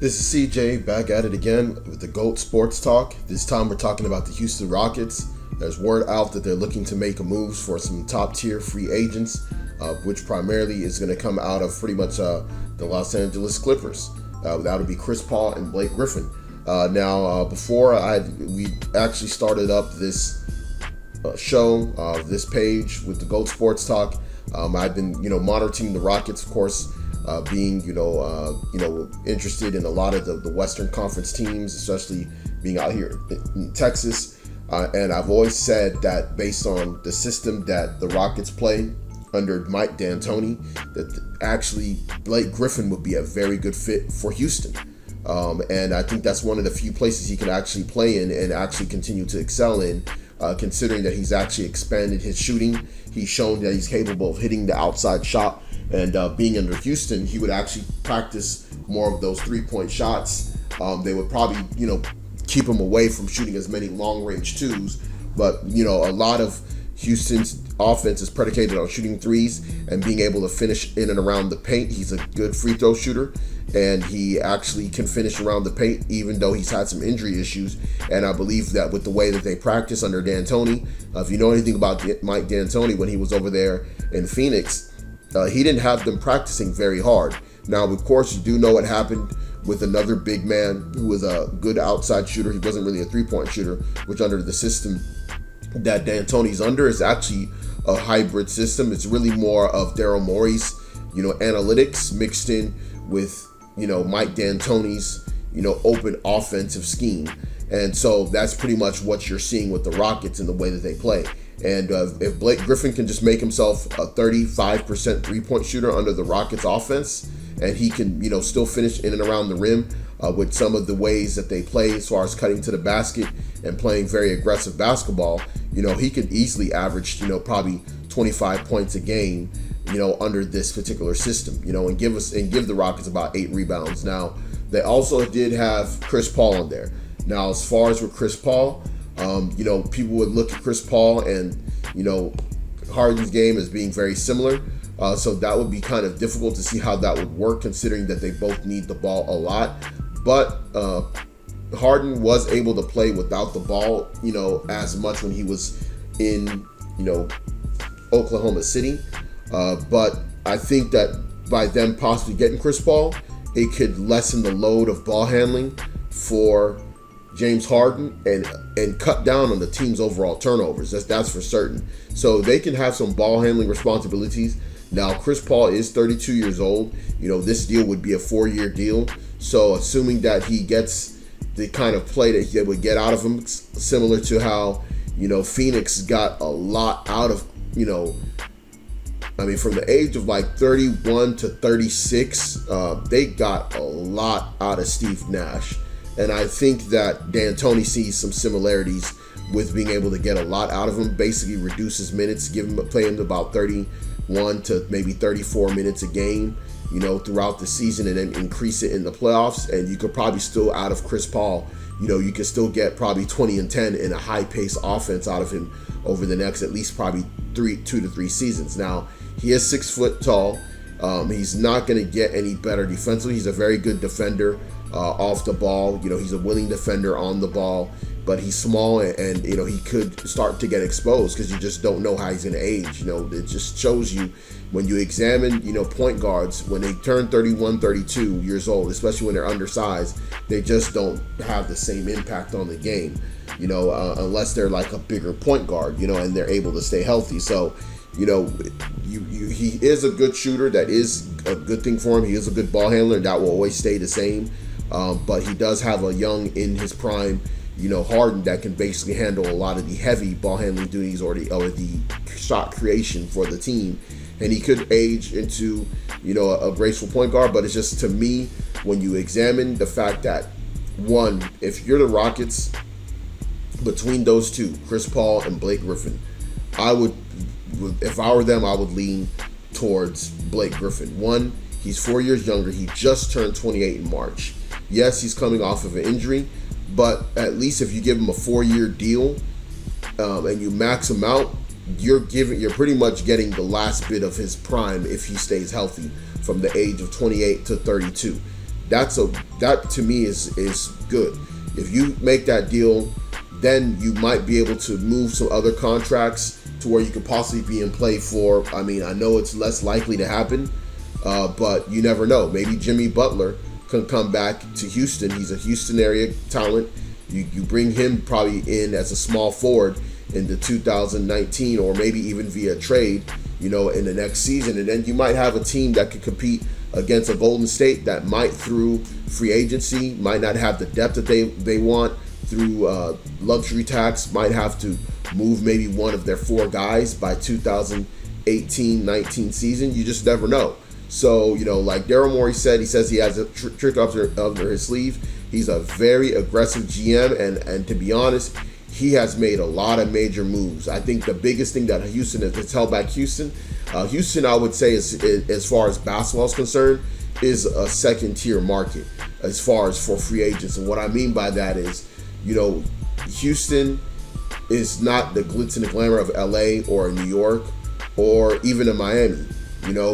This is CJ back at it again with the GOAT Sports Talk. This time we're talking about the Houston Rockets. There's word out that they're looking to make moves for some top tier free agents, which primarily is going to come out of pretty much the Los Angeles Clippers. That would be Chris Paul and Blake Griffin. Before we actually started up this show, this page with the GOAT Sports Talk, I've been monitoring the Rockets, of course. Being interested in a lot of the Western Conference teams, especially being out here in Texas, and I've always said that based on the system that the Rockets play under Mike D'Antoni, that actually Blake Griffin would be a very good fit for Houston, and I think that's one of the few places he can actually play in and actually continue to excel in. Considering that he's actually expanded his shooting, he's shown that he's capable of hitting the outside shot. And being under Houston, he would actually practice more of those three-point shots. They would probably, keep him away from shooting as many long-range twos. But, a lot of Houston's offense is predicated on shooting threes and being able to finish in and around the paint. He's a good free throw shooter, and he actually can finish around the paint, even though he's had some injury issues. And I believe that with the way that they practice under D'Antoni, if you know anything about Mike D'Antoni when he was over there in Phoenix, he didn't have them practicing very hard. Now, of course, you do know what happened with another big man who was a good outside shooter. He wasn't really a three-point shooter, which under the system that D'Antoni's under is actually a hybrid system. It's really more of Daryl Morey's, analytics mixed in with, Mike D'Antoni's, open offensive scheme. And so that's pretty much what you're seeing with the Rockets in the way that they play. And if Blake Griffin can just make himself a 35% three-point shooter under the Rockets offense, and he can, still finish in and around the rim with some of the ways that they play as far as cutting to the basket and playing very aggressive basketball, he could easily average, probably 25 points a game, under this particular system, and give the Rockets about 8 rebounds. Now, they also did have Chris Paul on there. Now, as far as with Chris Paul, people would look at Chris Paul and, Harden's game as being very similar. So that would be kind of difficult to see how that would work, considering that they both need the ball a lot. But Harden was able to play without the ball, as much when he was in, Oklahoma City. But I think that by them possibly getting Chris Paul, it could lessen the load of ball handling for James Harden and cut down on the team's overall turnovers. That's for certain. So they can have some ball handling responsibilities. Now, Chris Paul is 32 years old. This deal would be a 4-year deal. So assuming that he gets the kind of play that he would get out of him, similar to how, Phoenix got a lot out of, from the age of like 31 to 36, they got a lot out of Steve Nash. And I think that D'Antoni sees some similarities with being able to get a lot out of him, basically reduce his minutes, play him about 31 to maybe 34 minutes a game, throughout the season, and then increase it in the playoffs. And you could probably still, out of Chris Paul, you could still get probably 20 and 10 in a high-paced offense out of him over the next at least probably 2 to 3 seasons. Now, he is 6 foot tall. He's not going to get any better defensively. He's a very good defender off the ball. He's a willing defender on the ball, but he's small and he could start to get exposed because you just don't know how he's going to age. It just shows you when you examine, point guards, when they turn 31, 32 years old, especially when they're undersized, they just don't have the same impact on the game, unless they're like a bigger point guard, and they're able to stay healthy. So, he is a good shooter. That is a good thing for him. He is a good ball handler, and that will always stay the same. But he does have a young, in his prime, Harden that can basically handle a lot of the heavy ball handling duties or the shot creation for the team. And he could age into, a graceful point guard. But it's just, to me, when you examine the fact that, one, if you're the Rockets, between those two, Chris Paul and Blake Griffin, if I were them, I would lean towards Blake Griffin. One, he's 4 years younger. He just turned 28 in March. Yes, he's coming off of an injury, but at least if you give him a 4-year deal and you max him out, you're pretty much getting the last bit of his prime if he stays healthy from the age of 28 to 32. that to me is good. If you make that deal, then you might be able to move some other contracts to where you could possibly be in play for. I mean, I know it's less likely to happen, but you never know. Maybe Jimmy Butler can come back to Houston. He's a Houston area talent. You bring him probably in as a small forward in the 2019, or maybe even via trade, in the next season. And then you might have a team that could compete against a Golden State that might, through free agency, might not have the depth that they want, through luxury tax, might have to move maybe one of their four guys by 2018-19 season. You just never know. So, like Daryl Morey said, he says he has a trick under his sleeve. He's a very aggressive GM, and to be honest, he has made a lot of major moves. I think the biggest thing that Houston has held back Houston, I would say, is, as far as basketball is concerned, is a second-tier market as far as for free agents. And what I mean by that is, Houston is not the glitz and the glamour of LA or New York or even in Miami.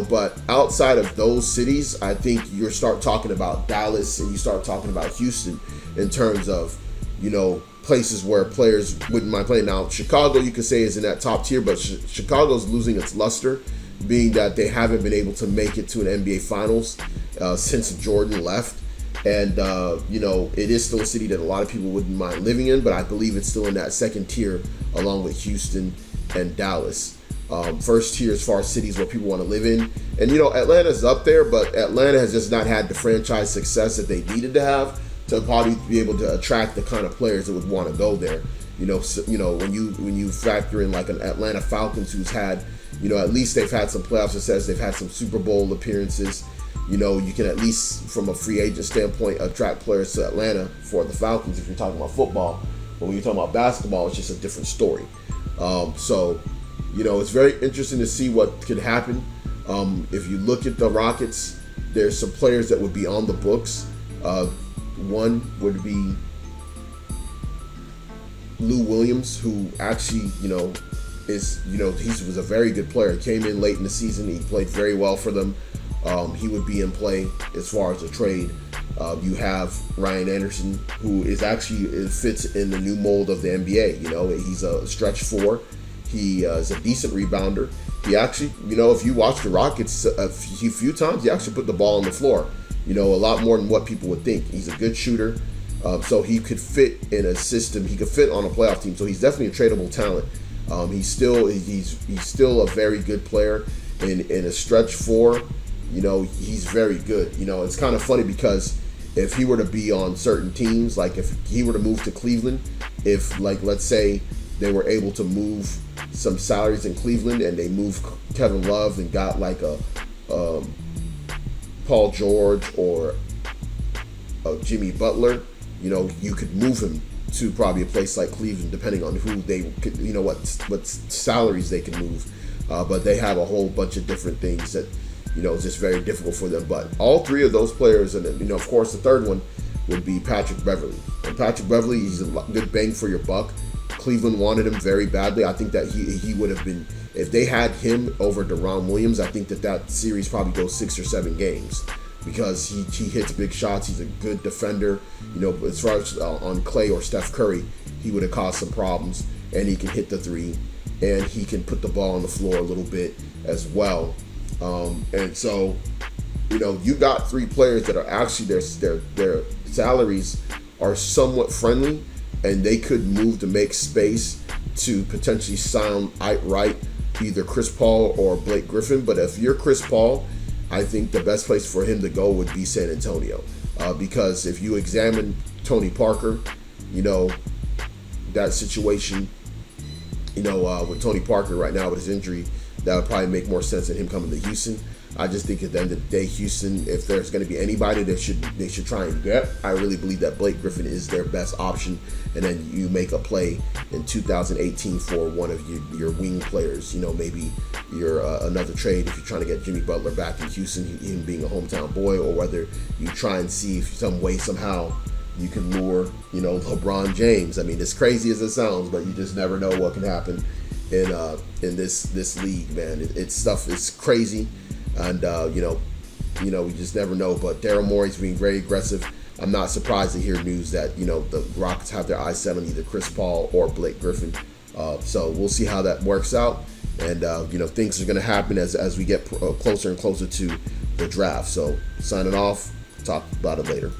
But outside of those cities, I think you start talking about Dallas and you start talking about Houston in terms of, places where players wouldn't mind playing. Now, Chicago, you could say, is in that top tier, but Chicago's losing its luster, being that they haven't been able to make it to an NBA Finals since Jordan left. And, it is still a city that a lot of people wouldn't mind living in, but I believe it's still in that second tier along with Houston and Dallas. First tier as far as cities where people want to live in. And, Atlanta's up there, but Atlanta has just not had the franchise success that they needed to have to probably be able to attract the kind of players that would want to go there. When you factor in like an Atlanta Falcons who's had, at least they've had some playoff success, they've had some Super Bowl appearances. You can at least, from a free agent standpoint, attract players to Atlanta for the Falcons if you're talking about football. But when you're talking about basketball, it's just a different story. It's very interesting to see what could happen. If you look at the Rockets, there's some players that would be on the books. One would be Lou Williams, who actually, he was a very good player. He came in late in the season. He played very well for them. He would be in play as far as a trade. You have Ryan Anderson, who is actually fits in the new mold of the NBA. He's a stretch four. He is a decent rebounder. He actually, if you watch the Rockets a few times, he actually put the ball on the floor. A lot more than what people would think. He's a good shooter. So he could fit in a system. He could fit on a playoff team. So he's definitely a tradable talent. He's still a very good player in a stretch four. He's very good. It's kind of funny because if he were to be on certain teams, like if he were to move to Cleveland, if like let's say they were able to move some salaries in Cleveland and they moved Kevin Love and got like a Paul George or Jimmy Butler, you could move him to probably a place like Cleveland, depending on who they could, what salaries they can move. But they have a whole bunch of different things that, it's just very difficult for them. But all three of those players, and of course the third one would be Patrick Beverley. And Patrick Beverley, he's a good bang for your buck. Cleveland wanted him very badly. I think that he would have been, if they had him over Deron Williams, I think that series probably goes 6 or 7 games because he hits big shots. He's a good defender. As far as on Clay or Steph Curry, he would have caused some problems, and he can hit the three, and he can put the ball on the floor a little bit as well. And so, you got three players that are actually their salaries are somewhat friendly, and they could move to make space to potentially sign outright either Chris Paul or Blake Griffin. But if you're Chris Paul, I think the best place for him to go would be San Antonio. Because if you examine Tony Parker, that situation, with Tony Parker right now with his injury, that would probably make more sense than him coming to Houston. I just think at the end of the day, Houston, if there's going to be anybody they should try and get, I really believe that Blake Griffin is their best option. And then you make a play in 2018 for one of your wing players. Maybe you're another trade if you're trying to get Jimmy Butler back in Houston, him being a hometown boy, or whether you try and see if somehow you can lure, LeBron James. I mean, as crazy as it sounds, but you just never know what can happen in this league, man. It's stuff is crazy. And, We just never know. But Daryl Morey's being very aggressive. I'm not surprised to hear news that the Rockets have their eyes set on either Chris Paul or Blake Griffin. So we'll see how that works out. And things are going to happen as we get closer and closer to the draft. So signing off. Talk about it later.